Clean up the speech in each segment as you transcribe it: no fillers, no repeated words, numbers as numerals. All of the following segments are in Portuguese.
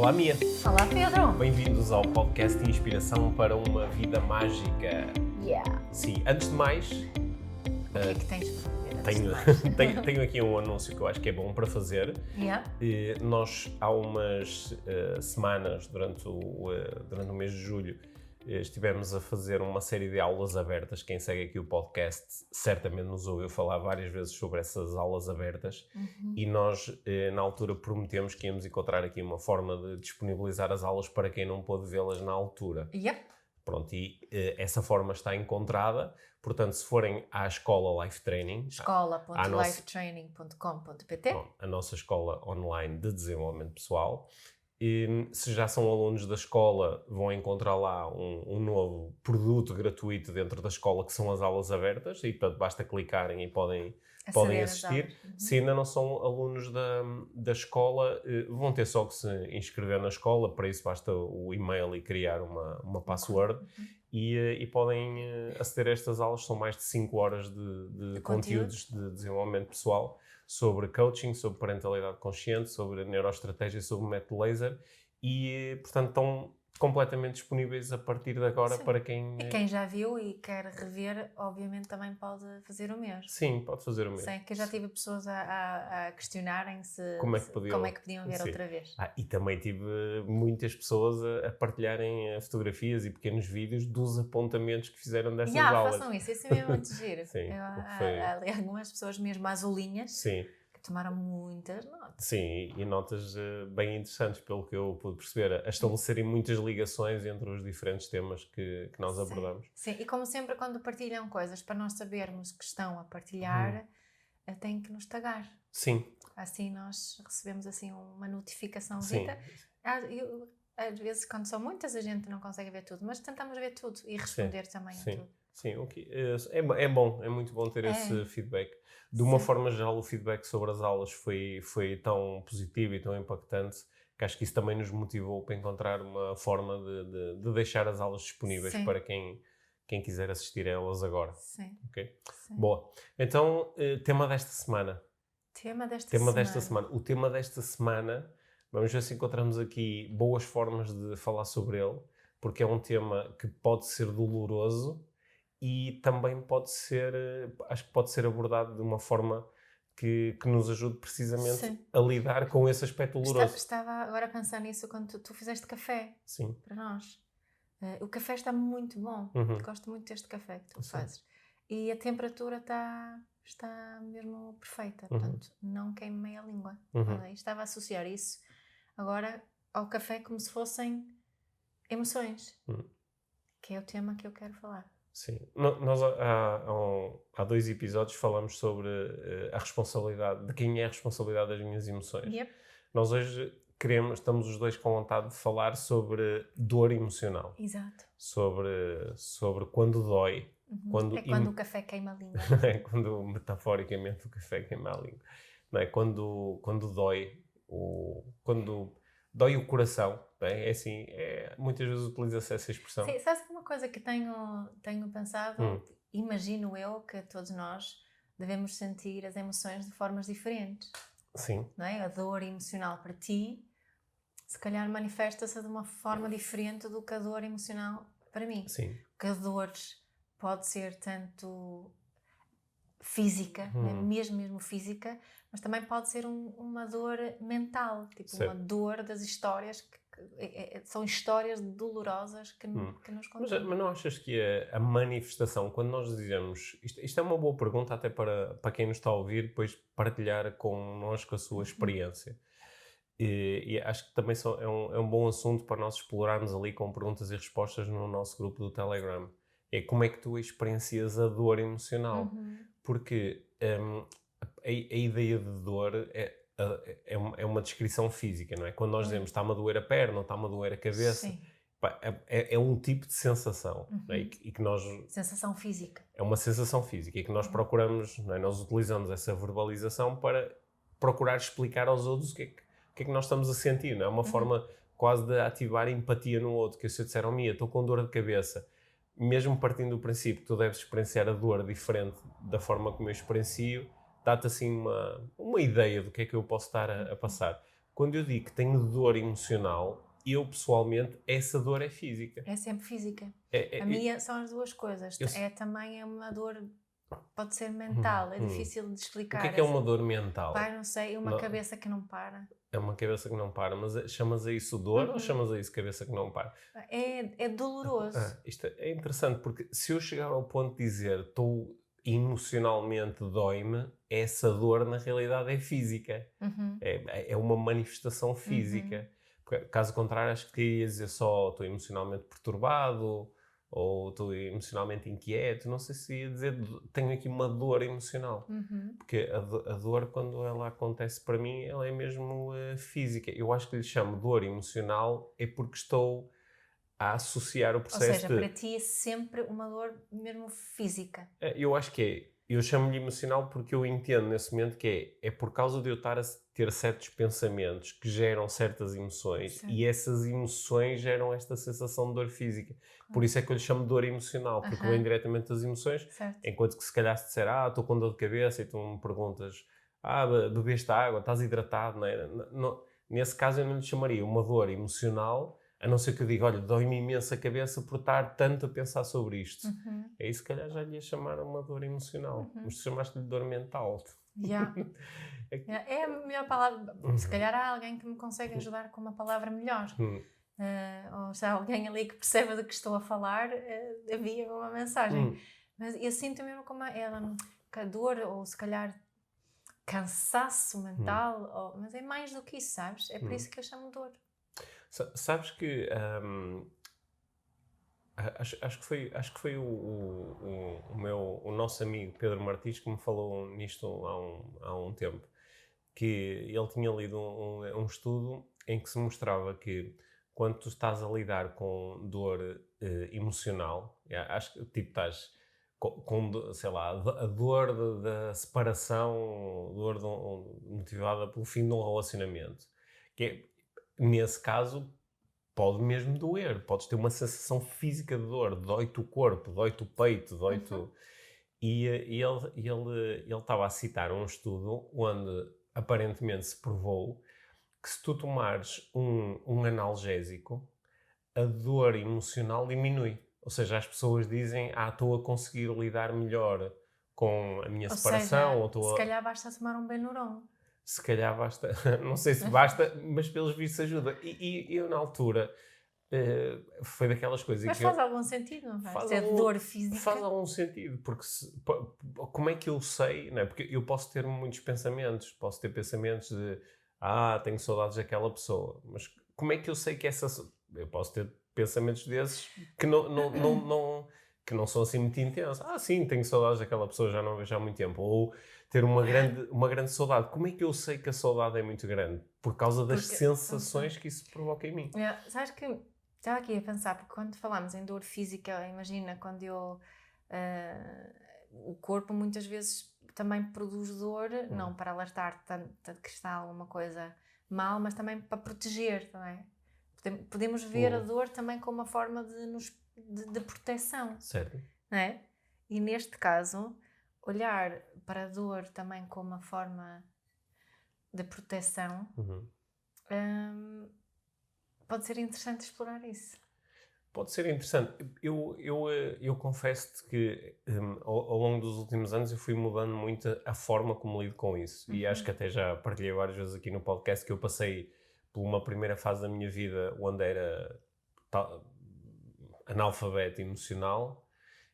Olá, Mia. Olá, Pedro. Bem-vindos ao podcast de Inspiração para uma Vida Mágica. Sim, antes de mais... O que é que tens para fazer? Tenho aqui um anúncio que eu acho que é bom para fazer. Nós, há umas semanas, durante o mês de julho, estivemos a fazer uma série de aulas abertas. Quem segue aqui o podcast certamente nos ouviu falar várias vezes sobre essas aulas abertas. E nós, na altura, prometemos que íamos encontrar aqui uma forma de disponibilizar as aulas para quem não pôde vê-las na altura. Pronto, e essa forma está encontrada. Portanto, se forem à escola Life Training... escola.lifetraining.com.pt a nossa escola online de desenvolvimento pessoal. E, se já são alunos da escola, vão encontrar lá um novo produto gratuito dentro da escola, que são as aulas abertas. E, portanto, basta clicarem e podem assistir. Se ainda não são alunos da escola, vão ter só que se inscrever na escola. Para isso basta o e-mail e criar uma password. E podem aceder a estas aulas. São mais de 5 horas de conteúdos de desenvolvimento pessoal, sobre coaching, sobre parentalidade consciente, sobre neuroestratégia, sobre método laser. E, portanto, estão completamente disponíveis a partir de agora. Sim. Para quem... E quem já viu e quer rever, obviamente também pode fazer o mesmo. Sim, pode fazer o mesmo. Sim, que eu já tive pessoas a questionarem-se como é que podiam ver outra vez. E também tive muitas pessoas a partilharem fotografias e pequenos vídeos dos apontamentos que fizeram dessas aulas. Façam isso é mesmo muito giro. Sim, há algumas pessoas mesmo azulinhas. Sim. Tomaram muitas notas. Sim, e notas bem interessantes, pelo que eu pude perceber, a estabelecerem muitas ligações entre os diferentes temas que nós abordamos. Sim, e como sempre, quando partilham coisas, para nós sabermos que estão a partilhar, têm que nos tagar. Sim. Assim nós recebemos assim uma notificaçãozita. Às vezes, quando são muitas, a gente não consegue ver tudo, mas tentamos ver tudo e responder também a tudo. Sim, é bom, é muito bom ter esse feedback. De uma forma geral, o feedback sobre as aulas foi tão positivo e tão impactante que acho que isso também nos motivou para encontrar uma forma de deixar as aulas disponíveis para quem quiser assistir a elas agora. Sim. Okay? Sim. Boa. Então, tema desta semana. Desta semana. O tema desta semana, vamos ver se encontramos aqui boas formas de falar sobre ele, porque é um tema que pode ser doloroso, e também acho que pode ser abordado de uma forma que nos ajude precisamente a lidar com esse aspecto doloroso. Estava agora a pensar nisso quando tu fizeste café para nós. O café está muito bom. Gosto muito deste café que tu fazes. E a temperatura está mesmo perfeita. Portanto, não queimei a língua. Estava a associar isso agora ao café como se fossem emoções, que é o tema que eu quero falar. Sim. Nós há 2 episódios falamos sobre a responsabilidade, de quem é a responsabilidade das minhas emoções. Nós hoje estamos os dois com vontade de falar sobre dor emocional. Exato. Sobre quando dói. Quando o café queima a língua. É quando, metaforicamente, o café queima a língua. Não é? Quando dói, quando dói o coração. É assim, muitas vezes utiliza-se essa expressão. Sim, sabes que uma coisa que tenho pensado, imagino eu que todos nós devemos sentir as emoções de formas diferentes. Sim. Não é? A dor emocional para ti, se calhar manifesta-se de uma forma diferente do que a dor emocional para mim. Sim. Porque a dor pode ser tanto física, né? mesmo física, mas também pode ser uma dor mental, tipo uma dor das histórias que são histórias dolorosas que nos contam. Mas não achas que a manifestação, quando nós dizemos... Isto é uma boa pergunta até para quem nos está a ouvir, depois partilhar connosco a sua experiência. E acho que também é um bom assunto para nós explorarmos ali com perguntas e respostas no nosso grupo do Telegram. É como é que tu experiencias a dor emocional. Porque a ideia de dor é uma descrição física, não é? Quando nós dizemos está-me a doer a perna ou está-me a doer a cabeça, é um tipo de sensação. Não é? E que nós... Sensação física. É uma sensação física e que nós procuramos, não é? Nós utilizamos essa verbalização para procurar explicar aos outros o que é que nós estamos a sentir, não é? Uma forma quase de ativar empatia no outro, que se eu disser, Mia, estou com dor de cabeça, mesmo partindo do princípio que tu deves experienciar a dor diferente da forma como eu experiencio, dá-te assim uma ideia do que é que eu posso estar a passar. Quando eu digo que tenho dor emocional, eu pessoalmente, essa dor é física. É sempre física. A minha são as duas coisas. Também é uma dor, pode ser mental, é difícil de explicar. O que é uma dor mental? Pai, não sei, uma cabeça que não para. É uma cabeça que não para, mas chamas a isso dor ou chamas a isso cabeça que não para? É doloroso. Isto é interessante, porque se eu chegar ao ponto de dizer estou emocionalmente dói-me, essa dor na realidade é física. É uma manifestação física. Porque, caso contrário, acho que ia dizer só estou emocionalmente perturbado ou estou emocionalmente inquieto. Não sei se ia dizer tenho aqui uma dor emocional. Porque a dor, quando ela acontece para mim, ela é mesmo física. Eu acho que lhe chamo dor emocional é porque estou a associar o processo. Ou seja, para ti é sempre uma dor mesmo física. Eu acho que é. Eu chamo-lhe emocional porque eu entendo nesse momento que é por causa de eu estar a ter certos pensamentos que geram certas emoções. Certo. E essas emoções geram esta sensação de dor física. Por isso é que eu lhe chamo de dor emocional, porque vem diretamente das emoções. Certo. Enquanto que se calhar se disser, estou com dor de cabeça e tu me perguntas, bebeste água, estás hidratado, não é? Nesse caso eu não lhe chamaria uma dor emocional, a não ser que eu diga, olha, dói-me imensa a cabeça por estar tanto a pensar sobre isto. Aí se calhar já lhe ia chamar uma dor emocional. Mas tu chamaste-lhe dor mental. É a melhor palavra. Se calhar há alguém que me consegue ajudar com uma palavra melhor. Ou se há alguém ali que perceba do que estou a falar, havia uma mensagem. Mas eu sinto mesmo como a dor, ou se calhar cansaço mental, mas é mais do que isso, sabes? É por isso que eu chamo de dor. Sabes que acho que foi o nosso amigo Pedro Martins que me falou nisto há um tempo, que ele tinha lido um estudo em que se mostrava que quando tu estás a lidar com dor emocional, acho que tipo estás com sei lá, a dor da separação, dor motivada pelo fim de um relacionamento, que é, nesse caso, pode mesmo doer. Podes ter uma sensação física de dor. Dói-te o corpo, dói-te o peito, dói-te... E ele estava a citar um estudo onde aparentemente se provou que se tu tomares um analgésico, a dor emocional diminui. Ou seja, as pessoas dizem, estou a conseguir lidar melhor com a minha separação. Se calhar basta tomar um Benuron. Se calhar basta, não sei se basta, mas pelos vistos ajuda. E eu na altura foi daquelas coisas... Mas faz algum sentido, não faz? Se é dor física... Faz algum sentido, porque como é que eu sei, não é? Porque eu posso ter muitos pensamentos, posso ter pensamentos de tenho saudades daquela pessoa, mas como é que eu sei que eu posso ter pensamentos desses que que não são assim muito intensos. Sim, tenho saudades daquela pessoa, já não vejo há muito tempo. Ou ter uma grande saudade. Como é que eu sei que a saudade é muito grande? Por causa das sensações que isso provoca em mim. Sabes que estava aqui a pensar, porque quando falamos em dor física, imagina quando o corpo muitas vezes também produz dor, não para alertar tanto que está alguma coisa mal, mas também para proteger, não é? Podemos ver a dor também como uma forma de proteção. Certo. Não é? E neste caso, olhar para a dor também como uma forma de proteção, pode ser interessante explorar isso. Pode ser interessante. Eu confesso-te que ao longo dos últimos anos eu fui mudando muito a forma como lido com isso. E acho que até já partilhei várias vezes aqui no podcast que eu passei por uma primeira fase da minha vida onde era analfabeto emocional.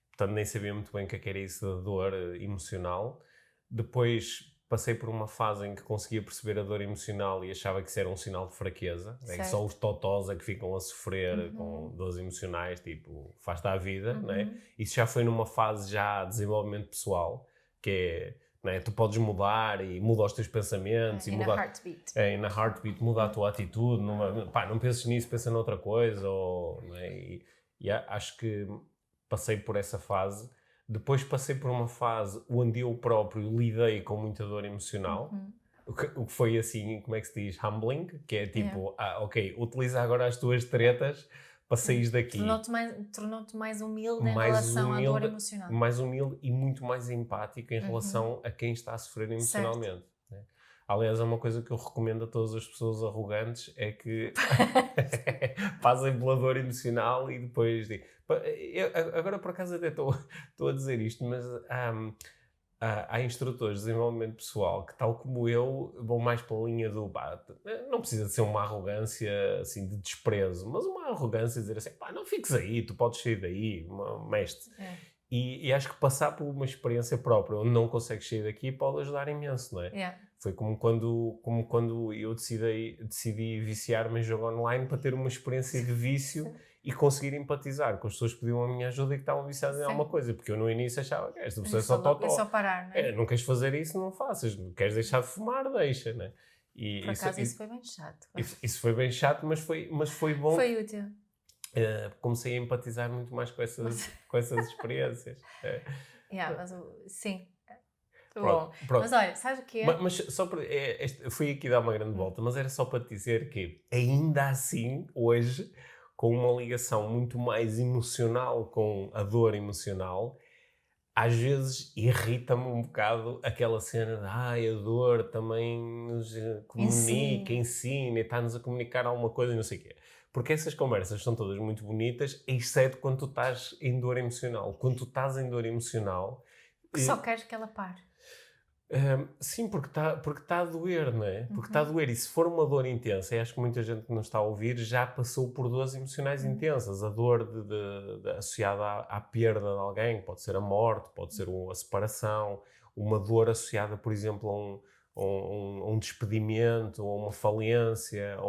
Portanto, nem sabia muito bem o que era isso da dor emocional. Depois passei por uma fase em que conseguia perceber a dor emocional e achava que isso era um sinal de fraqueza. É que só os totós é que ficam a sofrer com dores emocionais, tipo, faz-te à vida, não é? Isso já foi numa fase já de desenvolvimento pessoal, que é, não é? Tu podes mudar e muda os teus pensamentos. Na heartbeat. Na heartbeat, muda a tua atitude. Não penses nisso, pensa noutra coisa. Não é? E acho que passei por essa fase. Depois passei por uma fase onde eu próprio lidei com muita dor emocional, o que foi assim, como é que se diz? Humbling, que é tipo, ok, utiliza agora as tuas tretas para sair daqui. Tornou-te mais humilde em relação à dor emocional. Mais humilde e muito mais empático em relação a quem está a sofrer emocionalmente. Né? Aliás, é uma coisa que eu recomendo a todas as pessoas arrogantes, é que passem pela dor emocional e depois digo... Agora, por acaso, até estou a dizer isto, mas há instrutores de desenvolvimento pessoal que, tal como eu, vão mais pela linha do... não precisa de ser uma arrogância assim, de desprezo, mas uma arrogância de dizer assim, não fiques aí, tu podes sair daí, mestre. E acho que passar por uma experiência própria onde não consegues sair daqui pode ajudar imenso, não é? Foi como quando eu decidi viciar-me em jogo online para ter uma experiência de vício e conseguir empatizar com as pessoas que pediam a minha ajuda e que estavam viciadas em alguma coisa. Porque eu no início achava que esta pessoa é só totó. É só parar, não é? Não queres fazer isso, não faças. Não queres deixar de fumar, deixa, não é? Por acaso isso foi bem chato. Isso foi bem chato, mas foi bom. Foi útil. Comecei a empatizar muito mais com essas experiências. Mas sim. Pronto. Mas olha, sabes o que é? Mas só para, fui aqui dar uma grande volta, mas era só para te dizer que ainda assim, hoje, com uma ligação muito mais emocional com a dor emocional, às vezes irrita-me um bocado aquela cena de a dor também nos comunica, ensina e está-nos a comunicar alguma coisa e não sei o quê. Porque essas conversas são todas muito bonitas, exceto quando tu estás em dor emocional. Quando tu estás em dor emocional... Que só queres que ela pare. Sim, porque está a doer, não é? Porque está a doer. E se for uma dor intensa, e acho que muita gente que nos está a ouvir já passou por dores emocionais intensas. A dor associada à perda de alguém, pode ser a morte, pode ser a separação, uma dor associada, por exemplo, a um despedimento, a uma falência, a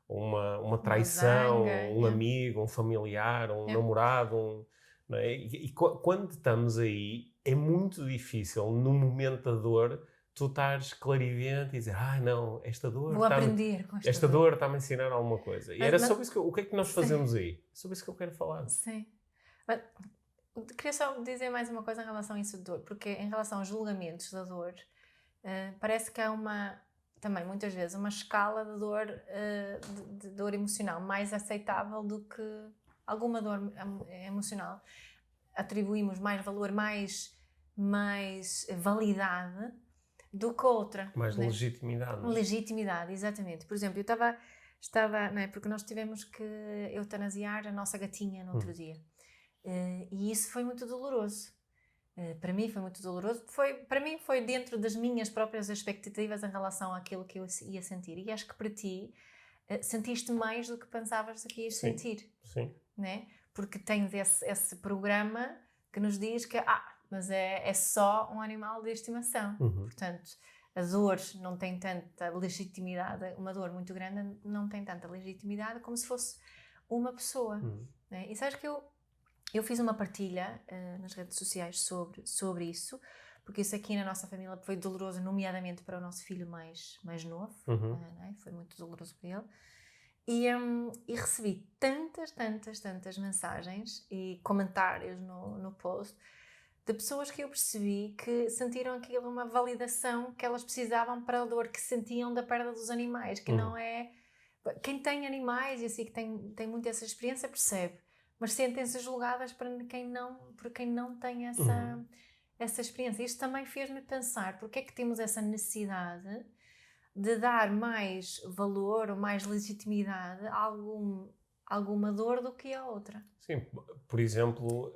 uma traição, um amigo, um familiar, um namorado, não é? E quando estamos aí, é muito difícil, no momento da dor, tu estares clarividente e dizer, não, esta dor... Vou aprender com esta dor está-me a ensinar alguma coisa. E era sobre isso o que é que nós fazemos aí? Sobre isso que eu quero falar. Sim. Mas queria só dizer mais uma coisa em relação a isso de dor, porque em relação aos julgamentos da dor, parece que há também muitas vezes uma escala de dor emocional mais aceitável do que alguma dor emocional. Atribuímos mais valor, mais validade do que outra. Mais legitimidade. Legitimidade, exatamente. Por exemplo, eu estava não é, porque nós tivemos que eutanasiar a nossa gatinha no outro dia. E isso foi muito doloroso. Para mim foi muito doloroso. Para mim foi dentro das minhas próprias expectativas em relação àquilo que eu ia sentir. E acho que para ti sentiste mais do que pensavas que ias sentir. Sim. Né? Porque tens esse programa que nos diz que mas é só um animal de estimação. Portanto, a dor não tem tanta legitimidade, uma dor muito grande não tem tanta legitimidade como se fosse uma pessoa. Né? E sabes que eu fiz uma partilha nas redes sociais sobre isso, porque isso aqui na nossa família foi doloroso, nomeadamente para o nosso filho mais novo. Né? Foi muito doloroso para ele. E recebi tantas mensagens e comentários no post de pessoas que eu percebi que sentiram aquilo uma validação que elas precisavam para a dor que sentiam da perda dos animais, que não é... Quem tem animais e assim que tem muito essa experiência percebe, mas sentem-se julgadas por quem não tem essa experiência. Isto também fez-me pensar porque é que temos essa necessidade de dar mais valor ou mais legitimidade a alguma dor do que a outra. Sim, por exemplo,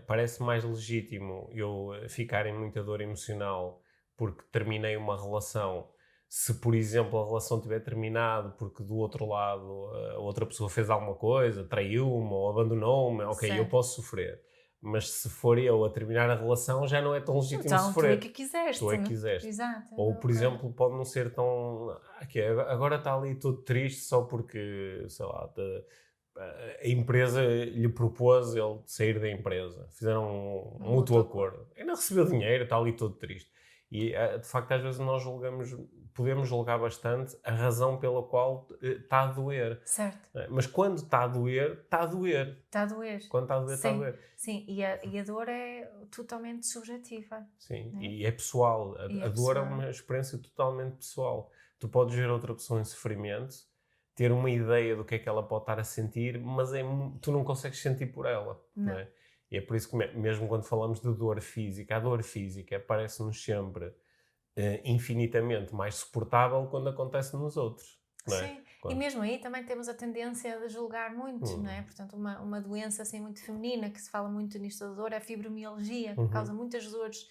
parece mais legítimo eu ficar em muita dor emocional porque terminei uma relação, se por exemplo a relação tiver terminado porque do outro lado a outra pessoa fez alguma coisa, traiu-me ou abandonou-me, ok, eu posso sofrer. Mas se for eu a terminar a relação, já não é tão legítimo sofrer. Tu é que quiseste. Tu é que quiseste. Exato. Ou, por exemplo, pode não ser tão... agora está ali todo triste só porque, sei lá, a empresa lhe propôs ele sair da empresa. Fizeram um mútuo acordo. Ainda recebeu dinheiro, está ali todo triste. E, de facto, às vezes nós podemos julgar bastante a razão pela qual está a doer. Certo. Mas quando está a doer, está a doer. Está a doer. Quando está a doer, está a doer. Sim, e a dor é totalmente subjetiva. Sim, né? E é pessoal. A dor é uma experiência totalmente pessoal. Tu podes ver outra pessoa em sofrimento, ter uma ideia do que é que ela pode estar a sentir, mas tu não consegues sentir por ela. Não é? E é por isso que mesmo quando falamos de dor física, a dor física parece-nos sempre infinitamente mais suportável quando acontece nos outros. Não é? Sim, e mesmo aí também temos a tendência de julgar muito, não é? Portanto, uma doença assim muito feminina, que se fala muito nisto da dor, é a fibromialgia, que causa muitas dores,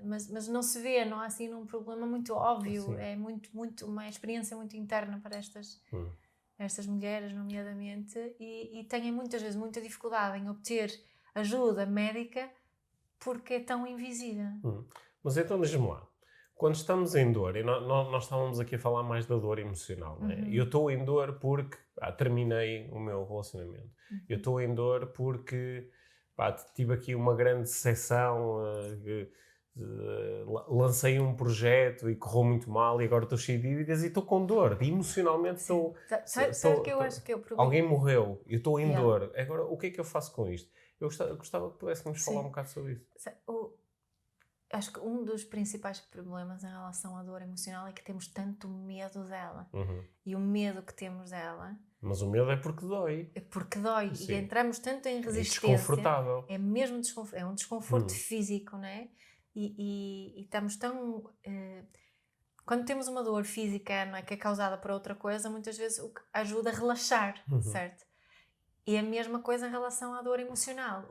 mas não se vê, não há assim um problema muito óbvio, Sim. é muito uma experiência muito interna para estas mulheres, nomeadamente, e têm muitas vezes muita dificuldade em obter ajuda médica porque é tão invisível. Mas então diz-me lá, quando estamos em dor, e nós estávamos aqui a falar mais da dor emocional, não é? Eu estou em dor porque terminei o meu relacionamento. Eu estou em dor porque tive aqui uma grande decepção, lancei um projeto e correu muito mal e agora estou cheio de dívidas e estou com dor. Emocionalmente estou... Sabe que eu acho que é o problema? Alguém morreu, eu estou em dor. Agora, o que é que eu faço com isto? Eu gostava que pudéssemos falar um bocado sobre isso. Acho que um dos principais problemas em relação à dor emocional é que temos tanto medo dela. E o medo que temos dela... Mas o medo é porque dói. É porque dói. Sim. E entramos tanto em resistência. É desconfortável. É mesmo é um desconforto físico, não é? E estamos tão... quando temos uma dor física, não é, que é causada por outra coisa, muitas vezes o que ajuda a relaxar, certo? E a mesma coisa em relação à dor emocional.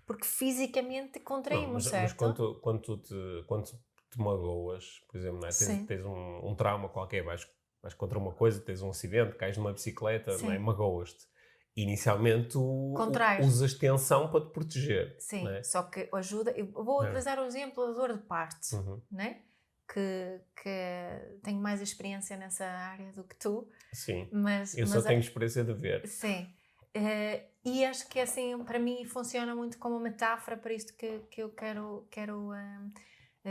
Porque fisicamente contraímos, certo? Mas quando tu te magoas, por exemplo, não é? Tens um trauma qualquer, vais contra uma coisa, tens um acidente, cais numa bicicleta, não é? Magoas-te. Inicialmente tu usas tensão para te proteger. Sim, não é? Só que ajuda... Eu vou utilizar o exemplo da dor de parto, não é? Que tenho mais experiência nessa área do que tu. Sim, eu só tenho experiência de ver. Sim, e acho que assim, para mim funciona muito como metáfora para isto que eu quero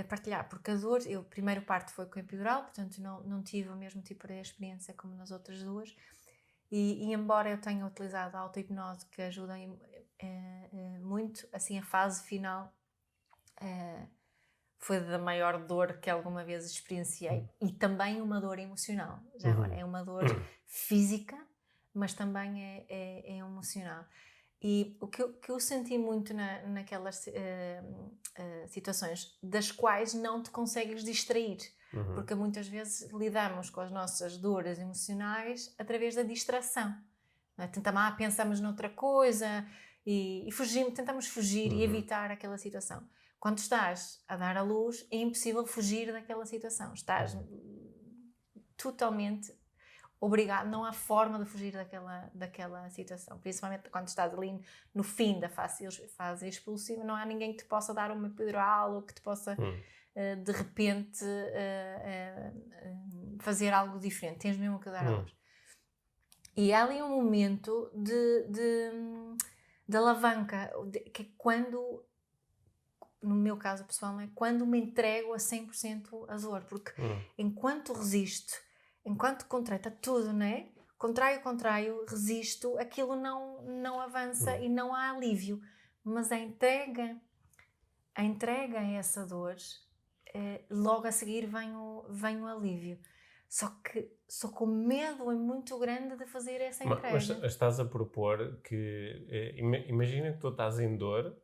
partilhar, porque a dor, o primeiro parto foi com epidural, portanto não tive o mesmo tipo de experiência como nas outras duas, e embora eu tenha utilizado a auto-hipnose, que ajuda muito, assim a fase final foi da maior dor que alguma vez experienciei, e também uma dor emocional. Já agora, é uma dor física, mas também é emocional. E o que eu senti muito naquelas situações das quais não te consegues distrair, porque muitas vezes lidamos com as nossas dores emocionais através da distração. Não é? Pensamos noutra coisa e tentamos fugir e evitar aquela situação. Quando estás a dar à luz, é impossível fugir daquela situação. Estás totalmente obrigado, não há forma de fugir daquela situação. Principalmente quando estás ali no fim da fase expulsiva, não há ninguém que te possa dar uma epidural ou que te possa, de repente, fazer algo diferente. Tens mesmo que dar à luz. E há ali um momento de alavanca, que é quando... No meu caso pessoal, é quando me entrego a 100% a dor, porque enquanto resisto, enquanto contraio, está tudo, não é? Contraio, resisto, aquilo não avança e não há alívio. Mas a entrega a essa dor, logo a seguir vem o alívio. Só que o medo é muito grande de fazer essa entrega. Mas estás a propor que... imagina que tu estás em dor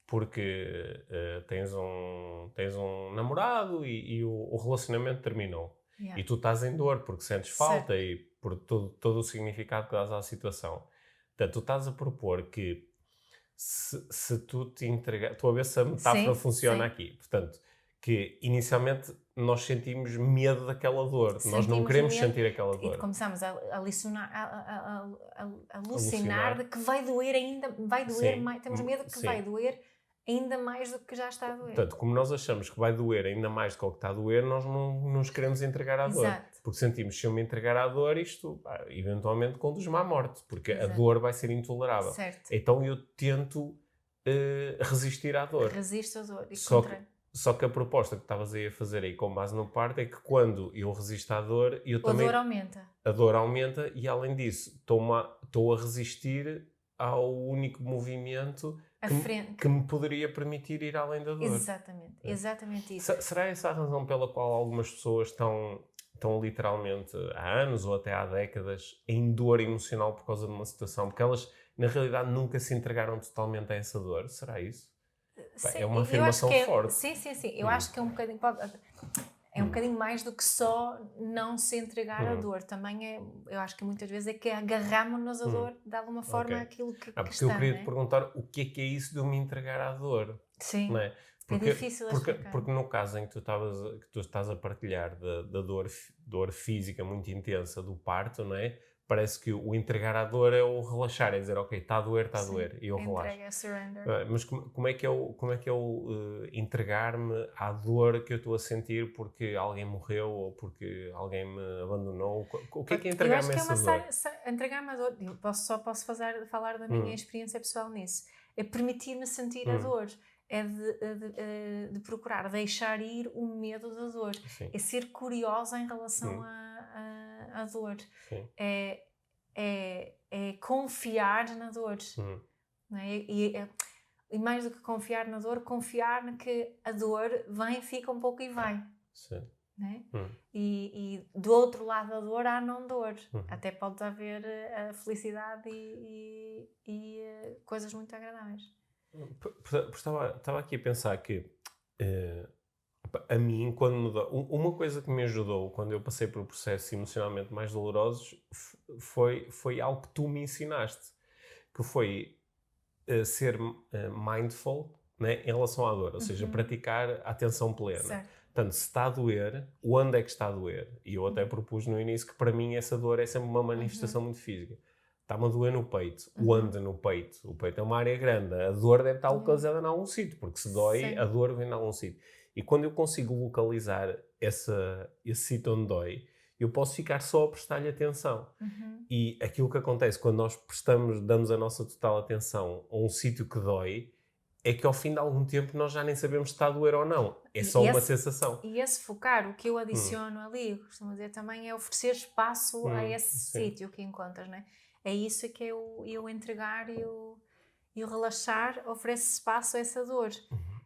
porque tens um namorado e o relacionamento terminou. E tu estás em dor porque sentes falta e por todo o significado que dás à situação. Portanto, tu estás a propor que se tu te entregar... Estou a ver se a metáfora funciona aqui. Portanto, que inicialmente nós sentimos medo daquela dor. Nós não queremos sentir aquela dor. E começamos a alucinar de que vai doer ainda, vai doer mais. Temos medo que vai doer ainda mais do que já está a doer. Portanto, como nós achamos que vai doer ainda mais do que o que está a doer, nós não nos queremos entregar à dor. Porque sentimos, se eu me entregar à dor, isto eventualmente conduz-me à morte, porque a dor vai ser intolerável. Então eu tento resistir à dor. Resisto à dor. Só que a proposta que estavas aí a fazer aí com base no parto é que quando eu resisto à dor, a dor aumenta. A dor aumenta e, além disso, estou a resistir ao único movimento que me poderia permitir ir além da dor. Exatamente isso. Será essa a razão pela qual algumas pessoas estão literalmente há anos ou até há décadas em dor emocional por causa de uma situação? Porque elas, na realidade, nunca se entregaram totalmente a essa dor. Será isso? É uma afirmação forte. Sim. Eu acho que é um bocadinho... É um bocadinho mais do que só não se entregar à dor. Também eu acho que muitas vezes é que agarramos-nos à dor de alguma forma àquilo que porque está. Eu queria te perguntar o que é isso de eu me entregar à dor. Sim, não é? Porque, é difícil explicar. Porque no caso em que tu estás a partilhar da dor física muito intensa do parto, não é? Parece que o entregar à dor é o relaxar, é dizer, ok, está a doer, e eu relaxo. Entrega, surrender. Mas como é que eu entregar-me à dor que eu estou a sentir porque alguém morreu ou porque alguém me abandonou? O que é entregar-me a essa dor? Entregar-me à dor, eu posso falar da minha experiência pessoal nisso. É permitir-me sentir a dor. É de procurar deixar ir o medo da dor. Sim. É ser curiosa em relação à dor. Sim. É confiar na dor. Não é? E mais do que confiar na dor, confiar que a dor vem, fica um pouco e vai. Sim. Não é? E do outro lado da dor há não dor. Até pode haver a felicidade e coisas muito agradáveis. Estava aqui a pensar que a mim, quando mudou, uma coisa que me ajudou quando eu passei por processos emocionalmente mais dolorosos foi algo que tu me ensinaste, que foi ser mindful, né, em relação à dor, ou seja, praticar a atenção plena. Certo. Portanto, se está a doer, onde é que está a doer? E eu até propus no início que para mim essa dor é sempre uma manifestação muito física. Está-me a doer no peito. Onde no peito? O peito é uma área grande. A dor deve estar localizada em algum sítio, porque se dói, a dor vem de algum sítio. E quando eu consigo localizar esse sítio onde dói, eu posso ficar só a prestar-lhe atenção. E aquilo que acontece quando nós damos a nossa total atenção a um sítio que dói, é que ao fim de algum tempo nós já nem sabemos se está a doer ou não. É só uma sensação. E esse focar, o que eu adiciono ali, costumo dizer também, é oferecer espaço a esse sítio que encontras, não é? É isso que eu entregar e o relaxar oferece espaço a essa dor.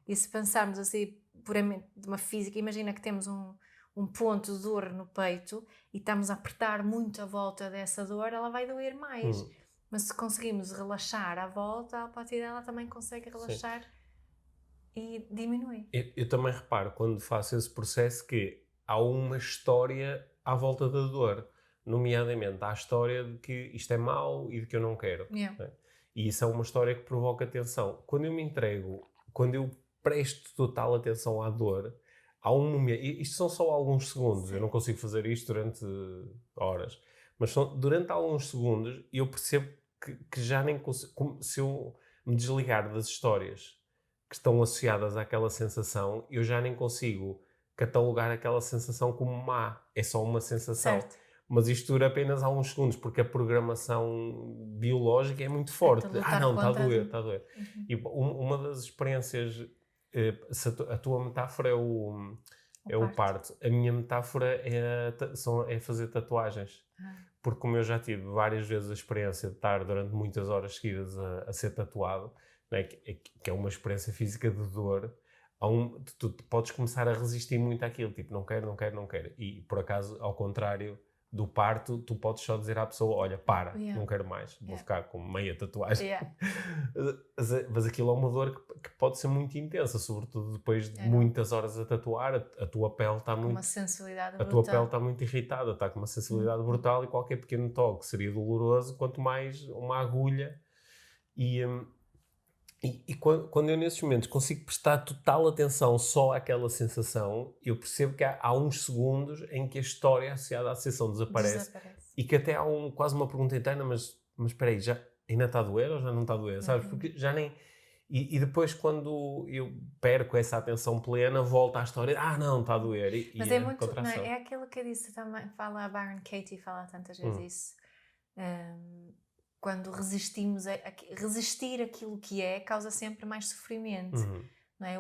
E se pensarmos assim, puramente de uma física, imagina que temos um ponto de dor no peito e estamos a apertar muito a volta dessa dor, ela vai doer mais. Mas se conseguimos relaxar à volta, a partir dela também consegue relaxar e diminuir. Eu também reparo, quando faço esse processo, que há uma história à volta da dor. Nomeadamente, há a história de que isto é mau e de que eu não quero. Né? E isso é uma história que provoca tensão. Quando eu me entrego, quando eu presto total atenção à dor, há um momento... Isto são só alguns segundos. Eu não consigo fazer isto durante horas. Mas durante alguns segundos eu percebo que já nem consigo... Se eu me desligar das histórias que estão associadas àquela sensação, eu já nem consigo catalogar aquela sensação como má. É só uma sensação. Certo. Mas isto dura apenas alguns segundos, porque a programação biológica é muito forte. Não, está a doer, está a doer. E uma das experiências... se a tua metáfora é o parto. A minha metáfora é fazer tatuagens. Porque como eu já tive várias vezes a experiência de estar durante muitas horas seguidas a ser tatuado, né, que é uma experiência física de dor, tu podes começar a resistir muito àquilo, tipo, não quero. E por acaso, ao contrário do parto, tu podes só dizer à pessoa, olha, não quero mais, vou ficar com meia tatuagem. Mas aquilo é uma dor que pode ser muito intensa, sobretudo depois de muitas horas a tatuar. A tua pele está muito... uma sensibilidade brutal. A tua pele está muito irritada, está com uma sensibilidade brutal, e qualquer pequeno toque seria doloroso, quanto mais uma agulha. E quando eu nesses momentos consigo prestar total atenção só àquela sensação, eu percebo que há uns segundos em que a história associada à sensação desaparece. E que até há quase uma pergunta interna, mas espera aí, ainda está a doer ou já não está a doer? Sabes? Porque já nem... E depois, quando eu perco essa atenção plena, volta à história, não, está a doer. Mas é muito... Não, é aquilo que eu disse também, a Byron Katie fala tantas vezes isso. Quando resistimos resistir aquilo que causa sempre mais sofrimento. Não é?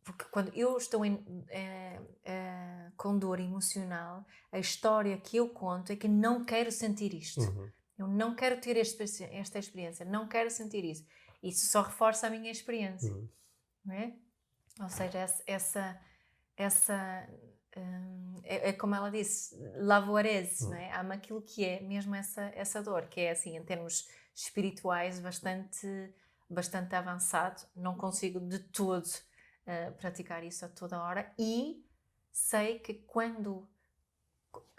Porque quando eu estou com dor emocional, a história que eu conto é que não quero sentir isto. Eu não quero ter esta experiência, não quero sentir isso. Isso só reforça a minha experiência. Não é? Ou seja, é como ela disse, lavorese, não é? Ama aquilo que é mesmo essa dor, que é assim, em termos espirituais, bastante bastante avançado, não consigo de todo praticar isso a toda hora, e sei que quando,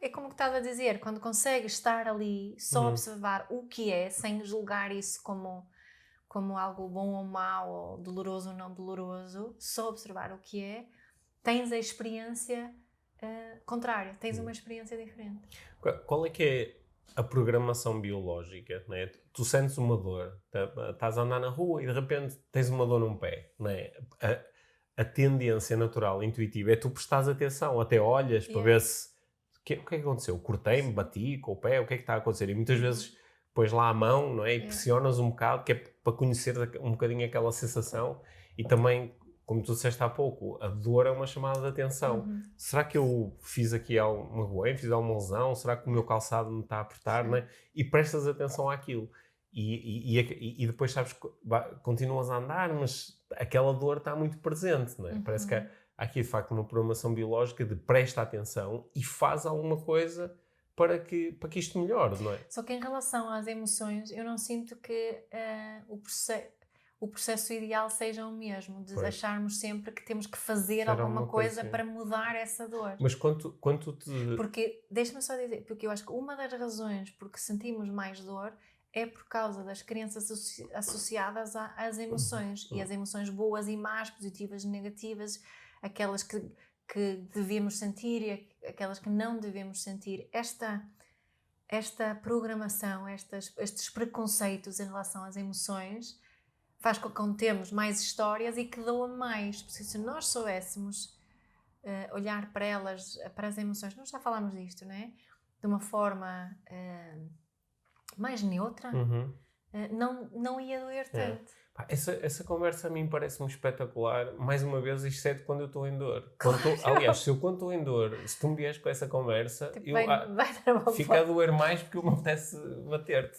é como que estava a dizer, quando consegues estar ali, só observar o que é, sem julgar isso como algo bom ou mau, ou doloroso ou não doloroso, só observar o que é, tens a experiência contrária, tens uma experiência diferente. Qual é que é a programação biológica, né? Tu sentes uma dor, estás a andar na rua e de repente tens uma dor num pé, né? A tendência natural, intuitiva, é tu prestares atenção, até olhas para ver se o que é que aconteceu, cortei-me, bati com o pé, o que é que está a acontecer? E muitas vezes pões lá a mão, não é? E pressionas um bocado, que é para conhecer um bocadinho aquela sensação. E também, como tu disseste há pouco, a dor é uma chamada de atenção. Será que eu fiz aqui alguma ruim, fiz alguma lesão? Será que o meu calçado me está a apertar? Não é? E prestas atenção àquilo. E depois, sabes, continuas a andar, mas aquela dor está muito presente, não é? Parece que há aqui, de facto, uma programação biológica de presta atenção e faz alguma coisa para que isto melhore, não é? Só que em relação às emoções, eu não sinto que o processo ideal seja o mesmo, de acharmos sempre que temos que fazer alguma coisa para mudar essa dor. Mas quanto te... Porque, deixa-me só dizer, porque eu acho que uma das razões por que sentimos mais dor é por causa das crenças associadas às emoções. E as emoções boas e más, positivas e negativas, aquelas que devemos sentir e aquelas que não devemos sentir. Esta programação, estes preconceitos em relação às emoções, faz com que contemos mais histórias e que doa mais. Porque se nós soubéssemos olhar para elas, para as emoções, nós já falámos disto, não é? De uma forma mais neutra, não ia doer tanto. Essa conversa a mim parece-me espetacular, mais uma vez, exceto quando eu estou em dor. Aliás, se estou em dor, se tu me vieres com essa conversa, tipo, fica a doer mais porque eu me apetece bater-te.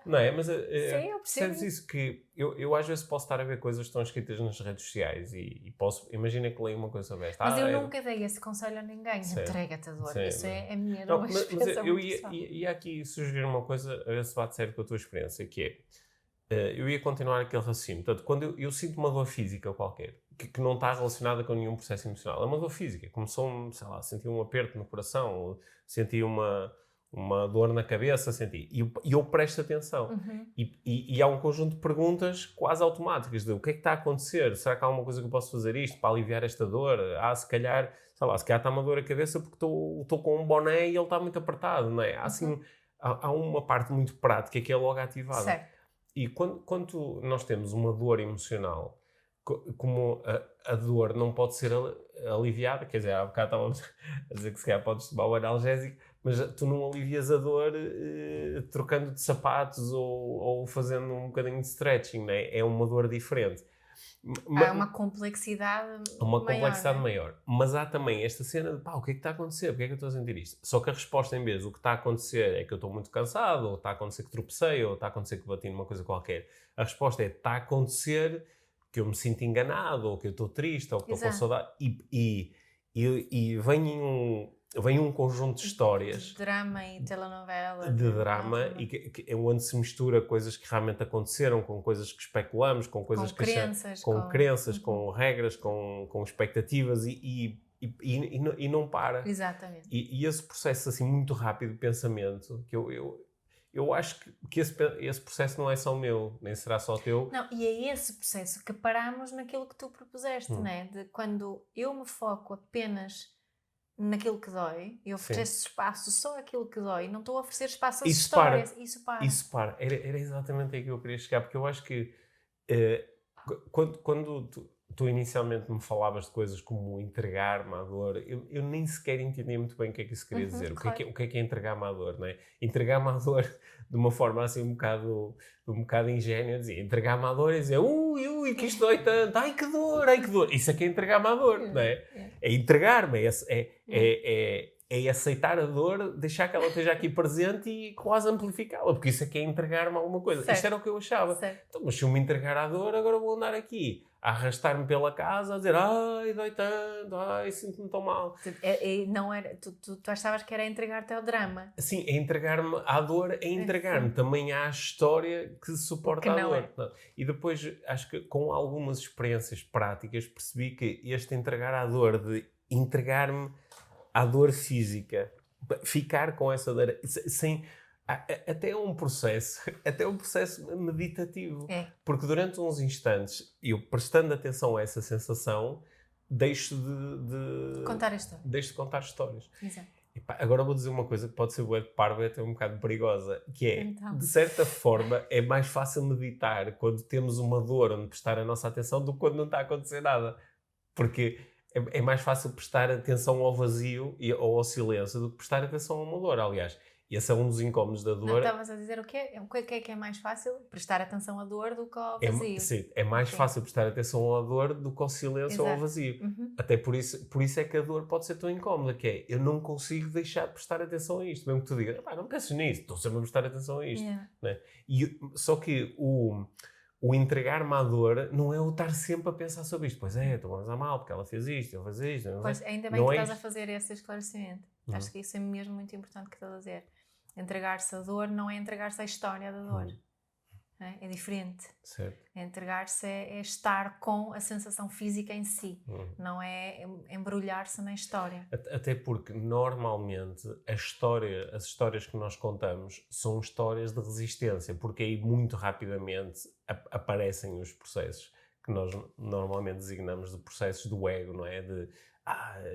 Não é? Mas sim, eu percebo. Percebes isso? Que eu às vezes posso estar a ver coisas que estão escritas nas redes sociais e posso, imagina que leio uma coisa sobre esta. Mas eu nunca dei esse conselho a ninguém. Entrega-te a dor. Isso é a minha não, mas eu ia aqui sugerir uma coisa, a ver se bate certo com a tua experiência, que é, eu ia continuar aquele raciocínio. Portanto, quando eu sinto uma dor física qualquer, que não está relacionada com nenhum processo emocional, é uma dor física. Começou, sei lá, senti um aperto no coração, ou senti uma dor na cabeça, e eu presto atenção. E há um conjunto de perguntas quase automáticas, de o que é que está a acontecer? Será que há alguma coisa que eu posso fazer isto para aliviar esta dor? Se calhar, sei lá, se calhar está uma dor a cabeça porque estou com um boné e ele está muito apertado, não é? Há uma parte muito prática que é logo ativada. Certo. E quando nós temos uma dor emocional, como a dor não pode ser aliviada, quer dizer, há bocado estávamos a dizer que se calhar podes tomar o analgésico, mas tu não alivias a dor trocando de sapatos ou fazendo um bocadinho de stretching, não é? É uma dor diferente. Há uma complexidade maior. Mas há também esta cena de, o que é que está a acontecer? Porquê é que eu estou a sentir isto? Só que a resposta, em vez do que está a acontecer é que eu estou muito cansado, ou está a acontecer que tropecei, ou está a acontecer que bati numa coisa qualquer. A resposta é, está a acontecer que eu me sinto enganado, ou que eu estou triste, ou que estou com saudade. E vem um conjunto de histórias. De drama e telenovela. De drama, e que é onde se mistura coisas que realmente aconteceram com coisas que especulamos, com coisas com crenças, com regras, com expectativas e não para. Exatamente. E esse processo assim muito rápido de pensamento, que eu acho que esse processo não é só meu, nem será só teu. Não, e é esse processo que paramos naquilo que tu propuseste, não é? De quando eu me foco apenas naquilo que dói, eu ofereço espaço só àquilo que dói, não estou a oferecer espaço às histórias. Isso para. Era exatamente aí que eu queria chegar, porque eu acho que quando tu inicialmente me falavas de coisas como entregar-me à dor, eu nem sequer entendia muito bem o que é que isso queria dizer. Claro. O que é entregar-me à dor, não é? Entregar-me à dor de uma forma assim um bocado ingênua, dizia, entregar-me à dor e dizer, que isto dói tanto, ai que dor. Isso é que é entregar-me à dor, não é? É entregar-me, é aceitar a dor, deixar que ela esteja aqui presente e quase amplificá-la, porque isso é que é entregar-me alguma coisa. Certo. Isto era o que eu achava. Então, mas se eu me entregar à dor, agora vou andar aqui a arrastar-me pela casa, a dizer ai, dói tanto, ai, sinto-me tão mal. Não era, tu achavas que era entregar-te ao drama. Sim, é entregar-me à dor, é entregar-me também à história que suporta a dor. Não. E depois, acho que com algumas experiências práticas, percebi que este entregar à dor, de entregar-me à dor física, ficar com essa dor, sem... Até um processo meditativo. Porque durante uns instantes, eu prestando atenção a essa sensação, deixo de contar a história. Deixo de contar histórias. Exato. E pá, agora vou dizer uma coisa que pode ser bué de parva e até um bocado perigosa, que é, de certa forma, é mais fácil meditar quando temos uma dor onde prestar a nossa atenção do que quando não está a acontecer nada. Porque é mais fácil prestar atenção ao vazio ou ao silêncio do que prestar atenção a uma dor. Aliás, esse é um dos incómodos da dor. Não estavas a dizer o quê? O que é mais fácil? Prestar atenção à dor do que ao vazio. Sim, é mais fácil prestar atenção à dor do que ao silêncio ou ao vazio. Até por isso é que a dor pode ser tão incómoda, que é, eu não consigo deixar de prestar atenção a isto. Mesmo que tu digas, não penses nisso, estou sempre a prestar atenção a isto. Né? Só que o entregar-me à dor não é o estar sempre a pensar sobre isto. Pois é, estou a usar mal porque ela fez isto, eu fiz isto. Pois, ainda bem que estás a fazer esse esclarecimento. Acho que isso é mesmo muito importante que estás a dizer. Entregar-se à dor não é entregar-se à história da dor. É diferente. Certo. Entregar-se é estar com a sensação física em si. Não é embrulhar-se na história. Até porque, normalmente, as histórias que nós contamos são histórias de resistência, porque aí muito rapidamente aparecem os processos que nós normalmente designamos de processos do ego, não é? De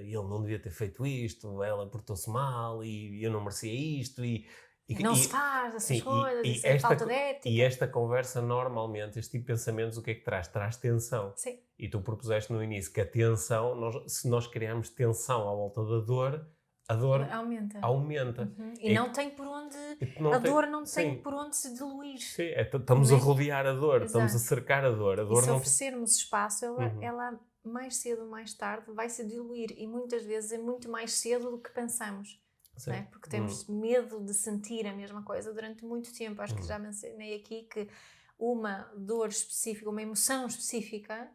ele não devia ter feito isto, ela portou-se mal e eu não merecia isto e não se faz essas coisas, isso é falta de ética. E esta conversa, normalmente, este tipo de pensamentos, o que é que traz? Traz tensão. Sim. E tu propuseste no início que a tensão, se nós criarmos tensão à volta da dor, a dor aumenta. E não tem por onde... A dor não tem por onde se diluir. Sim, estamos a rodear a dor, estamos a cercar a dor. E se oferecermos espaço, ela mais cedo ou mais tarde vai se diluir. E muitas vezes é muito mais cedo do que pensamos. Não é? Porque temos medo de sentir a mesma coisa durante muito tempo. Acho que já mencionei aqui que uma dor específica, uma emoção específica,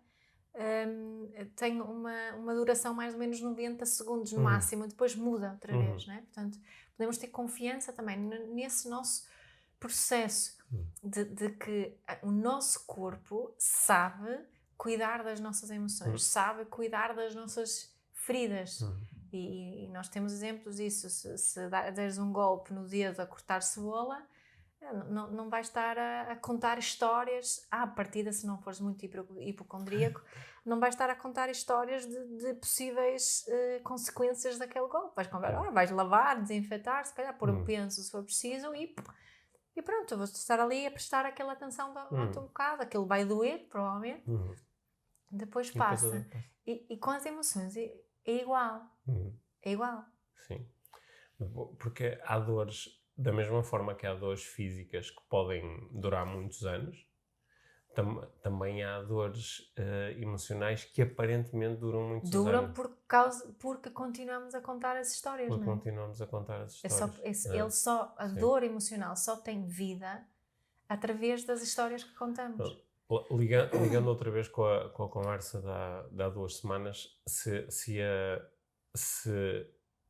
tem uma duração mais ou menos 90 segundos no máximo, depois muda outra vez, não é? Portanto, podemos ter confiança também nesse nosso processo de que o nosso corpo sabe cuidar das nossas emoções, sabe cuidar das nossas feridas. E nós temos exemplos disso. Se deres um golpe no dedo a cortar cebola, não vais estar a contar histórias. À partida, se não fores muito hipocondríaco, não vais estar a contar histórias de possíveis consequências daquele golpe. Vais lavar, desinfetar, se calhar pôr um penso se for preciso e pronto, vou estar ali a prestar aquela atenção durante um bocado. Aquilo vai doer, provavelmente. Depois passa. E com as emoções é igual. É igual. Sim. Porque há dores, da mesma forma que há dores físicas que podem durar muitos anos, também há dores emocionais que aparentemente duram muitos anos. Duram porque continuamos a contar as histórias, não é? Continuamos a contar as histórias. A dor emocional só tem vida através das histórias que contamos. Ligando outra vez com a conversa de há 2 semanas, se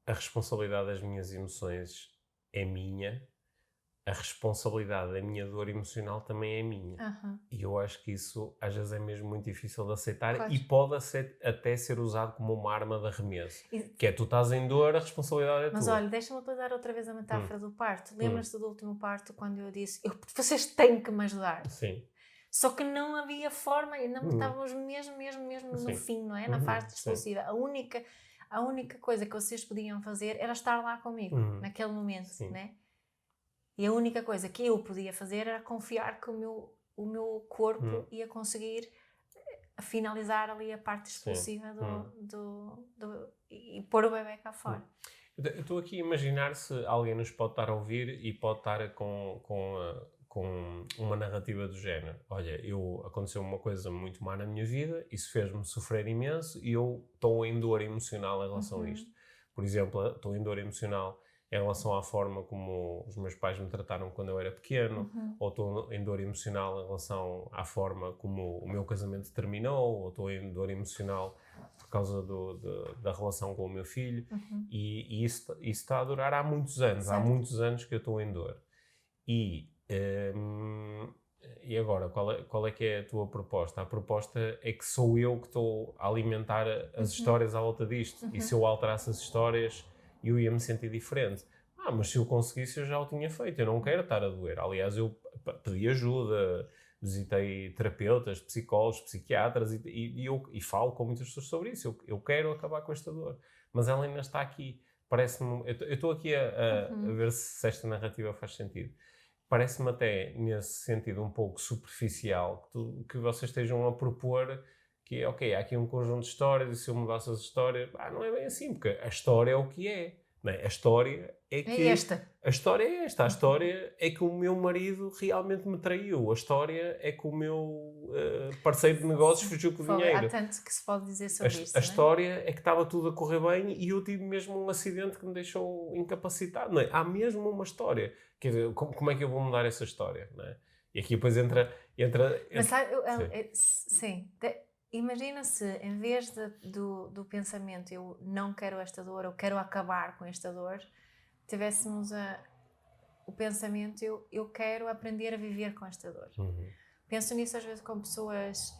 a responsabilidade das minhas emoções é minha, a responsabilidade da minha dor emocional também é minha. E eu acho que isso às vezes é mesmo muito difícil de aceitar e pode até ser usado como uma arma de arremesso. Que é, tu estás em dor, a responsabilidade é tua. Mas olha, deixa-me utilizar outra vez a metáfora do parto. Lembras-te do último parto quando eu disse, vocês têm que me ajudar? Sim. Só que não havia forma, e não estávamos mesmo no fim, não é? Na fase explosiva. A única coisa que vocês podiam fazer era estar lá comigo, naquele momento, né? E a única coisa que eu podia fazer era confiar que o meu corpo ia conseguir finalizar ali a parte explosiva e pôr o bebê cá fora. Eu estou aqui a imaginar se alguém nos pode estar a ouvir e pode estar com uma narrativa do género. Olha, aconteceu uma coisa muito má na minha vida, isso fez-me sofrer imenso e eu estou em dor emocional em relação a isto. por exemplo, estou em dor emocional em relação à forma como os meus pais me trataram quando eu era pequeno, ou estou em dor emocional em relação à forma como o meu casamento terminou, ou estou em dor emocional por causa da relação com o meu filho, e isso está a durar há muitos anos. Certo. Há muitos anos que eu estou em dor. E agora, qual é que é a tua proposta? A proposta é que sou eu que estou a alimentar as histórias à volta disto. E se eu alterasse as histórias, eu ia me sentir diferente. Mas se eu conseguisse, eu já o tinha feito. Eu não quero estar a doer. Aliás, eu pedi ajuda, visitei terapeutas, psicólogos, psiquiatras e falo com muitas pessoas sobre isso. Eu quero acabar com esta dor. Mas ela ainda está aqui. Parece-me... Eu estou aqui a ver se esta narrativa faz sentido. Parece-me até, nesse sentido, um pouco superficial que vocês estejam a propor que, ok, há aqui um conjunto de histórias e se eu mudasse as histórias... não é bem assim, porque a história é o que é. Não é? A história é que... A história é esta. A história é que o meu marido realmente me traiu. A história é que o meu parceiro de negócios fugiu com o dinheiro. Há tanto que se pode dizer sobre isso. A história é que estava tudo a correr bem e eu tive mesmo um acidente que me deixou incapacitado. Não é? Há mesmo uma história. Quer dizer, como é que eu vou mudar essa história? Não é? E aqui depois entra Mas sabe, sim. Imagina se, em vez do pensamento eu não quero esta dor, eu quero acabar com esta dor, tivéssemos o pensamento eu quero aprender a viver com esta dor. Penso nisso às vezes com pessoas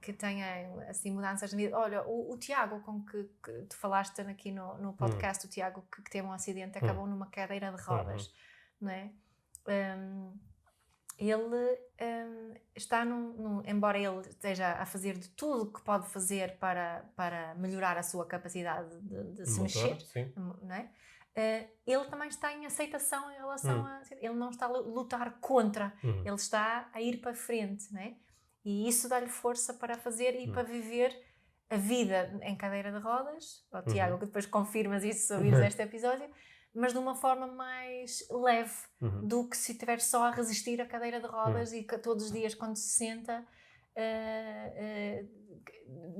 que têm assim, mudanças na vida. Olha, o Tiago, com que tu falaste aqui no podcast, o Tiago que teve um acidente, acabou numa cadeira de rodas, não é? Ele está embora ele esteja a fazer de tudo o que pode fazer para melhorar a sua capacidade de se mexer, não é? Ele também está em aceitação em relação a... Ele não está a lutar contra, ele está a ir para frente, não é? E isso dá-lhe força para fazer e para viver a vida em cadeira de rodas. Tiago, que depois confirmas isso se ouvires este episódio, mas de uma forma mais leve do que se estiver só a resistir à cadeira de rodas e que todos os dias quando se senta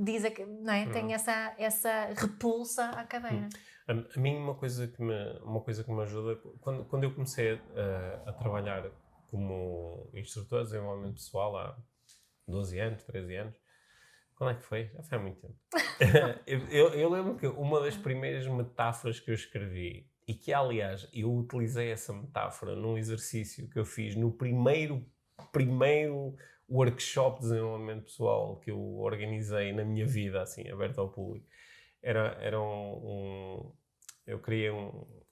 diz que não é? Tem essa repulsa à cadeira. A mim uma coisa que me ajuda, quando eu comecei a trabalhar como instrutor de desenvolvimento pessoal há 12 anos, 13 anos, quando é que foi? Já foi há muito tempo. eu lembro que uma das primeiras metáforas que eu escrevi, e que aliás eu utilizei essa metáfora num exercício que eu fiz no primeiro workshop de desenvolvimento pessoal que eu organizei na minha vida, assim, aberto ao público. Eu criei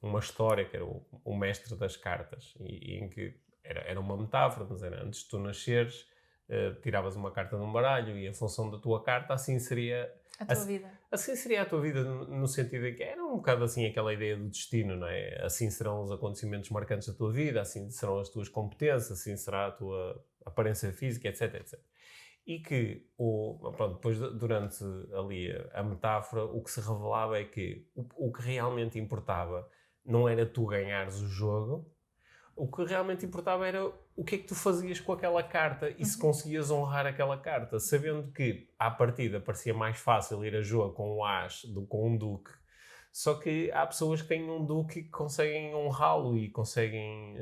uma história que era o mestre das cartas, e em que era uma metáfora, mas era antes de tu nasceres, tiravas uma carta de um baralho e em função da tua carta assim seria a tua vida. Assim seria a tua vida, no sentido de que era um bocado assim aquela ideia do destino, não é? Assim serão os acontecimentos marcantes da tua vida, assim serão as tuas competências, assim será a tua aparência física, etc, etc. E que, depois, durante ali a metáfora, o que se revelava é que o que realmente importava não era tu ganhares o jogo, o que realmente importava era o que é que tu fazias com aquela carta e se conseguias honrar aquela carta, sabendo que, à partida, parecia mais fácil ir a jogo com um as do que com um duque. Só que há pessoas que têm um duque e que conseguem honrá-lo e conseguem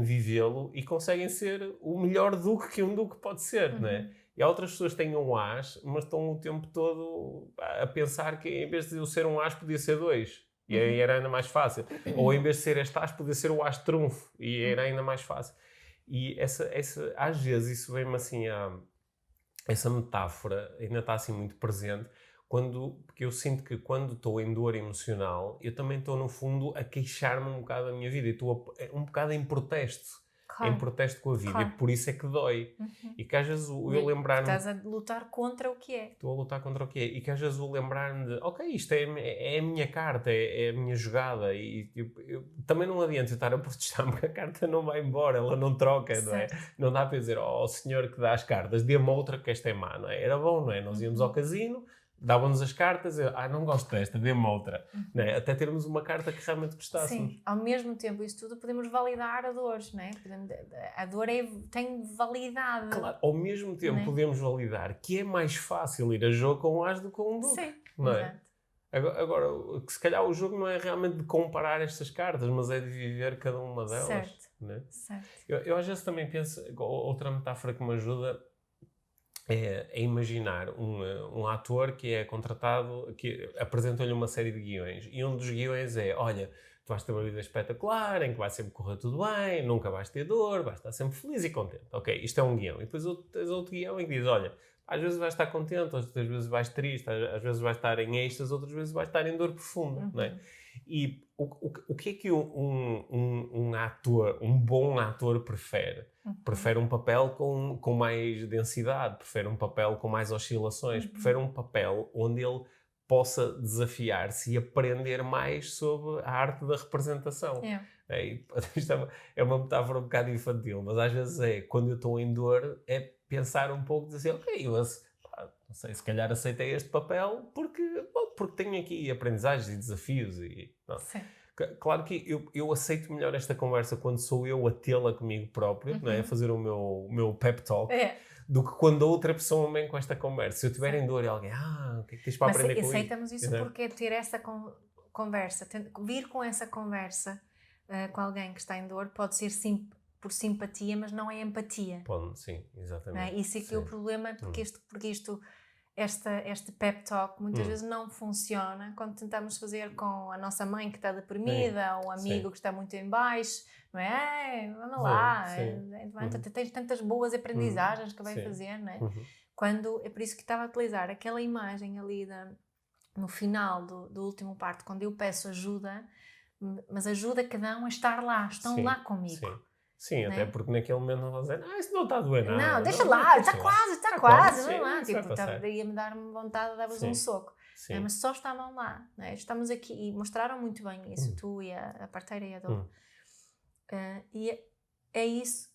vivê-lo e conseguem ser o melhor duque que um duque pode ser, não é? E há outras pessoas que têm um as, mas estão o tempo todo a pensar que em vez de eu ser um as, podia ser dois. E aí era ainda mais fácil. Ou em vez de ser este as, podia ser o as trunfo. E era ainda mais fácil. E às vezes isso vem-me assim essa metáfora ainda está assim muito presente, porque eu sinto que quando estou em dor emocional, eu também estou no fundo a queixar-me um bocado da minha vida. E estou um bocado em protesto. Claro. Em protesto com a vida. Claro. E por isso é que dói. E que às vezes eu lembrar-me... Estás a lutar contra o que é. Estou a lutar contra o que é. E que às vezes eu lembrar-me de... Ok, isto é a minha carta, é a minha jogada. E também não adianta eu estar a protestar porque a carta não vai embora, ela não troca, certo. Não é? Não dá para dizer, o senhor que dá as cartas, dê-me outra que esta é má, não é? Era bom, não é? Nós íamos ao casino... Davam-nos as cartas, não gosto desta, dê-me outra. Não é? Até termos uma carta que realmente gostássemos. Sim, ao mesmo tempo, isso tudo podemos validar a dor, não é? A dor tem validade. Claro, ao mesmo tempo podemos validar que é mais fácil ir a jogo com um as do que com um duque. Sim, não é? Exato. Agora, se calhar o jogo não é realmente de comparar estas cartas, mas é de viver cada uma delas. Certo. Né? Certo. Eu às vezes também penso, outra metáfora que me ajuda é imaginar um ator que é contratado, que apresenta-lhe uma série de guiões, e um dos guiões é, olha, tu vais ter uma vida espetacular, em que vai sempre correr tudo bem, nunca vais ter dor, vais estar sempre feliz e contente. Ok, isto é um guião. E depois tens outro guião em que diz, olha, às vezes vais estar contente, outras vezes vais triste, às vezes vais estar em êxtase, outras vezes vais estar em dor profunda, não é? E o que é que um ator, um bom ator prefere? Prefere um papel com mais densidade, prefere um papel com mais oscilações, prefere um papel onde ele possa desafiar-se e aprender mais sobre a arte da representação. Isto é uma metáfora um bocado infantil, mas às vezes quando eu estou em dor, é pensar um pouco, dizer, ok, não sei, se calhar aceitei este papel porque tenho aqui aprendizagens e desafios. Claro que eu aceito melhor esta conversa quando sou eu a tê-la comigo próprio, não é? A fazer o meu pep talk, do que quando outra pessoa vem com esta conversa. Se eu estiver em dor e alguém, o que é que tens para aprender com isso? Mas aceitamos isso porque ter essa conversa, vir com essa conversa com alguém que está em dor pode ser por simpatia, mas não é empatia. Sim, exatamente. Isso é que é o problema, porque este pep talk muitas vezes não funciona quando tentamos fazer com a nossa mãe que está deprimida, ou um amigo que está muito em baixo, não é? Vamos lá, tens tantas boas aprendizagens que vai fazer, não é? Quando, é por isso que estava a utilizar aquela imagem ali no final do último parto, quando eu peço ajuda, mas ajuda cada um a estar lá, estão lá comigo. Sim, até porque naquele momento não vão dizer, isso não está a doer nada. Não, deixa lá, está quase, vamos lá. Ia-me dar vontade de dar-vos um soco. Mas só estavam lá, né? Estamos aqui, e mostraram muito bem isso, tu e a parteira e a dor. E é isso,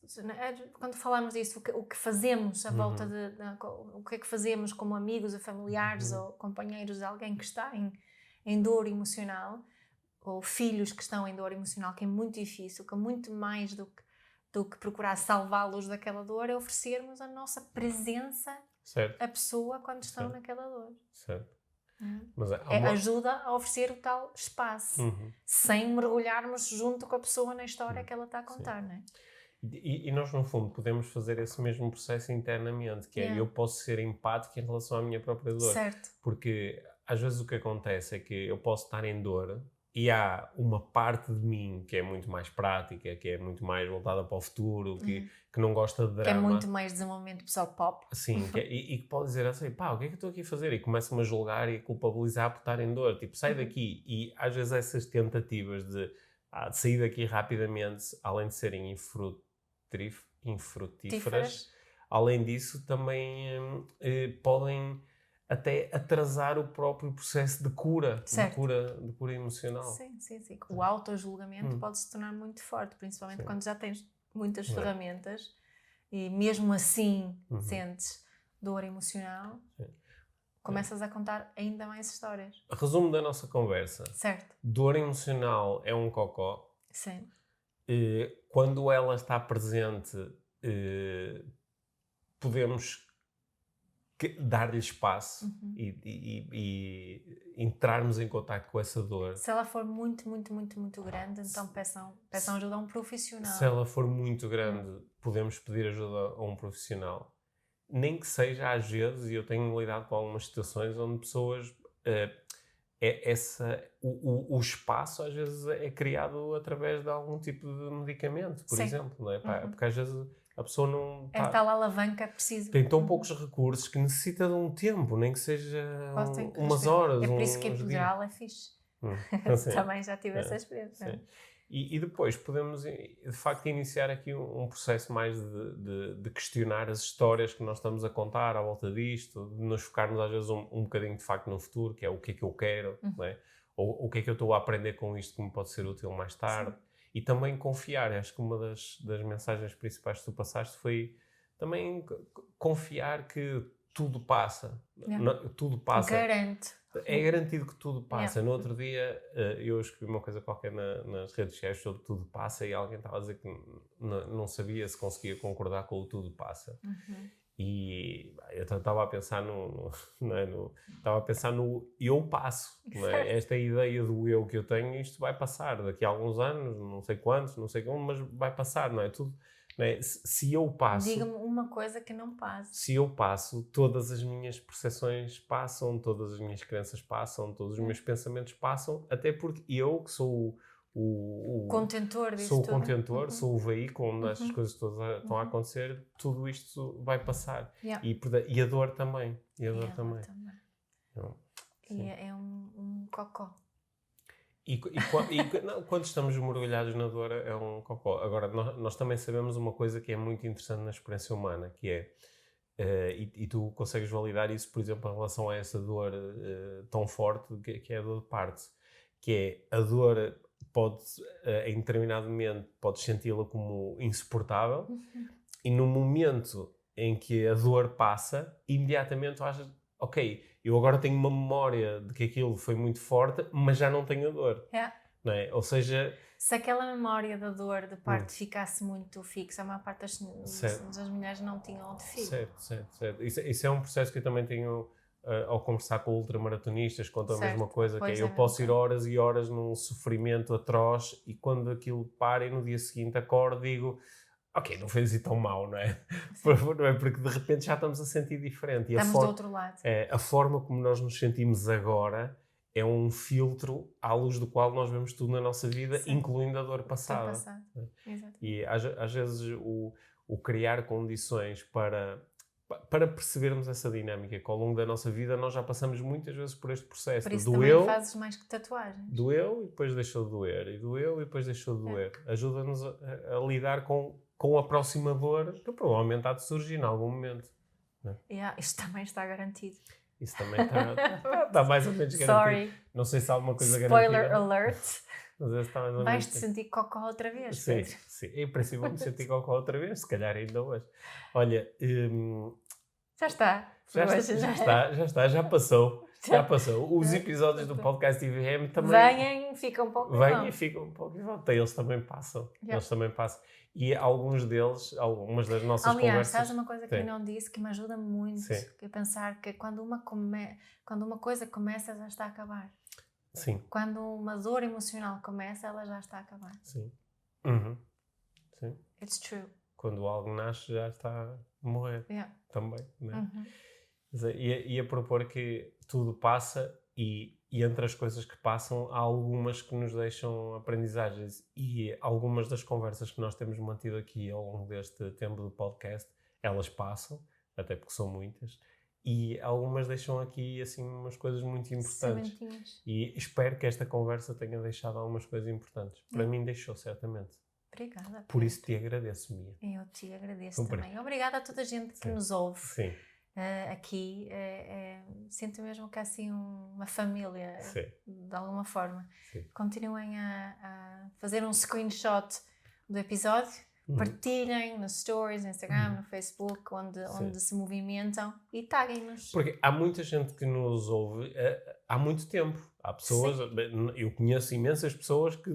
quando falamos disso, o que fazemos à volta o que é que fazemos como amigos ou familiares ou companheiros de alguém que está em dor emocional, ou filhos que estão em dor emocional, que é muito difícil, que é muito mais do que procurar salvá-los daquela dor, é oferecermos a nossa presença à pessoa quando estão naquela dor. Mas ajuda a oferecer o tal espaço, sem mergulharmos junto com a pessoa na história que ela está a contar, não é? E nós, no fundo, podemos fazer esse mesmo processo internamente, que é eu posso ser empático em relação à minha própria dor. Porque às vezes o que acontece é que eu posso estar em dor, e há uma parte de mim que é muito mais prática, que é muito mais voltada para o futuro, que não gosta de drama. Que é muito mais desenvolvimento pessoal pop. Sim, e que pode dizer assim, o que é que eu estou aqui a fazer? E começa-me a julgar e a culpabilizar por estar em dor. Tipo, sai daqui. E às vezes essas tentativas de sair daqui rapidamente, além de serem infrutíferas, além disso, também podem até atrasar o próprio processo de cura, de cura emocional. Sim. O autojulgamento pode se tornar muito forte, principalmente quando já tens muitas ferramentas e mesmo assim sentes dor emocional, começas a contar ainda mais histórias. Resumo da nossa conversa. Dor emocional é um cocó. Sim. Quando ela está presente, podemos dar-lhe espaço e entrarmos em contacto com essa dor. Se ela for muito, muito, muito, muito grande, então peçam ajuda a um profissional. Se ela for muito grande, podemos pedir ajuda a um profissional. Nem que seja às vezes, e eu tenho lidado com algumas situações onde pessoas... o espaço às vezes é criado através de algum tipo de medicamento, por exemplo. Não é? Porque às vezes... A pessoa não é tal alavanca preciso. Tem tão poucos recursos que necessita de um tempo, nem que seja umas horas. É por isso que a epidural é fixe. Também já tive essa experiência. E depois podemos, de facto, iniciar aqui um processo mais de questionar as histórias que nós estamos a contar à volta disto, de nos focarmos às vezes um bocadinho de facto no futuro, que é o que é que eu quero, não é? Ou o que é que eu estou a aprender com isto que me pode ser útil mais tarde. E também confiar. Acho que uma das mensagens principais que tu passaste foi também confiar que tudo passa. Tudo passa. Garante. É garantido que tudo passa. No outro dia eu escrevi uma coisa qualquer nas redes sociais sobre tudo passa e alguém estava a dizer que não sabia se conseguia concordar com o tudo passa. E eu estava a pensar estava a pensar no eu passo, não é? Esta ideia do eu que eu tenho, isto vai passar daqui a alguns anos, não sei quantos, não sei como, mas vai passar, não é? Tudo, não é? Se eu passo... Diga-me uma coisa que não passe. Se eu passo, todas as minhas percepções passam, todas as minhas crenças passam, todos os meus pensamentos passam, até porque eu, que sou o contentor disso sou o tudo. contentor, sou o veículo onde estas coisas todas estão a acontecer, tudo isto vai passar. Yeah. E a dor também. E a dor também. Não, e é um cocó. Quando estamos mergulhados na dor, é um cocó. Agora, nós também sabemos uma coisa que é muito interessante na experiência humana, que é, e tu consegues validar isso, por exemplo, em relação a essa dor tão forte, que é a dor de parto, que é a dor... em determinado momento podes senti-la como insuportável e no momento em que a dor passa, imediatamente tu achas, ok, eu agora tenho uma memória de que aquilo foi muito forte, mas já não tenho a dor. Yeah. Não é? Ou seja... Se aquela memória da dor de parto ficasse muito fixa, a maior parte das mulheres não tinham outro filho. Certo. Isso é um processo que eu também tenho... ao conversar com ultramaratonistas, contam a mesma coisa, que é eu posso ir horas e horas num sofrimento atroz e quando aquilo para e no dia seguinte acordo digo, ok, não foi assim tão mau, não é? Não é? Porque de repente já estamos a sentir diferente. E estamos do outro lado. A forma como nós nos sentimos agora é um filtro à luz do qual nós vemos tudo na nossa vida, incluindo a dor passada. E às vezes o criar condições para percebermos essa dinâmica, que ao longo da nossa vida nós já passamos muitas vezes por este processo. Por isso também fazes mais que tatuagens. Doeu e depois deixou de doer. E doeu e depois deixou de doer. Ajuda-nos a lidar com a próxima dor que provavelmente há de surgir em algum momento. Isto também está garantido. Isso também está mais ou menos garantido. Sorry. Não sei se há alguma coisa Spoiler garantida. alert. Vais-te Sim. sentir cocó outra vez. Sim. Em princípio vou-me sentir cocó outra vez, se calhar ainda hoje. Olha... Já está. Já passou. Já passou. Os episódios do podcast IVM também... Vêm e ficam um pouco em volta. Eles também passam. E alguns deles, algumas das nossas conversas... Aliás, sabes uma coisa que eu não disse, que me ajuda muito, que é pensar que quando uma coisa começa, já está a acabar. Sim. Quando uma dor emocional começa, ela já está a acabar. Sim. Sim. It's true. Quando algo nasce, já está a morrer. Também, né? E a propor que tudo passa e entre as coisas que passam há algumas que nos deixam aprendizagens e algumas das conversas que nós temos mantido aqui ao longo deste tempo do podcast, elas passam, até porque são muitas, e algumas deixam aqui assim umas coisas muito importantes. Sementinhas. E espero que esta conversa tenha deixado algumas coisas importantes. Para mim deixou, certamente. Obrigada. Por isso te agradeço, Mia. Eu te agradeço também. Obrigada a toda a gente que nos ouve. Sim. Aqui. Sinto mesmo que é assim uma família, de alguma forma. Sim. Continuem a fazer um screenshot do episódio, partilhem nos stories, no Instagram, no Facebook, onde se movimentam e taguem-nos. Porque há muita gente que nos ouve há muito tempo. Há pessoas, eu conheço imensas pessoas que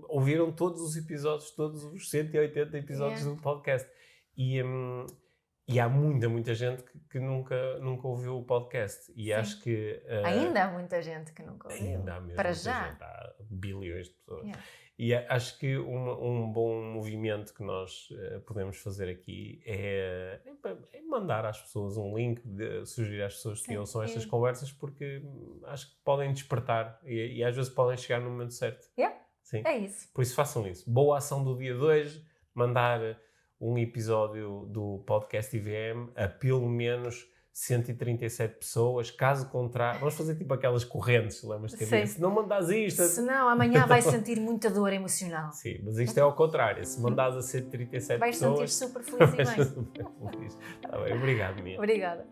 ouviram todos os episódios, todos os 180 episódios do podcast. E há muita gente que nunca ouviu o podcast. E acho que... ainda há muita gente que nunca ouviu. Ainda há mesmo para muita já. Gente, há bilhões de pessoas. E acho que um bom movimento que nós podemos fazer aqui é mandar às pessoas um link, sugerir às pessoas que ouçam estas conversas, porque acho que podem despertar e às vezes podem chegar no momento certo. Sim. É isso. Por isso façam isso. Boa ação do dia 2, mandar um episódio do podcast IVM a pelo menos 137 pessoas, caso contrário, vamos fazer tipo aquelas correntes, lembras-te? Se não mandas isto... Senão amanhã vais sentir muita dor emocional. Sim, mas isto é ao contrário, se mandas a 137 vais pessoas... Vais sentir super feliz e bem. Super feliz. Tá bem, obrigado, Mia. Obrigada.